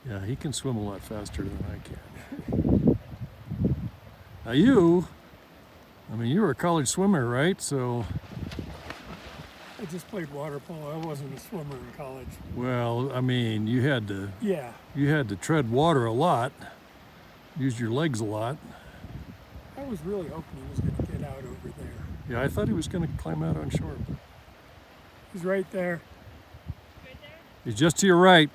Yeah, he can swim a lot faster than I can. Now I mean, you were a college swimmer, right? So, I just played water polo. I wasn't a swimmer in college. well, I mean, Yeah, you had to tread water a lot, use your legs a lot. I was really hoping he was going to get out over there. Yeah, I thought he was going to climb out on shore. He's right there. He's just to your right.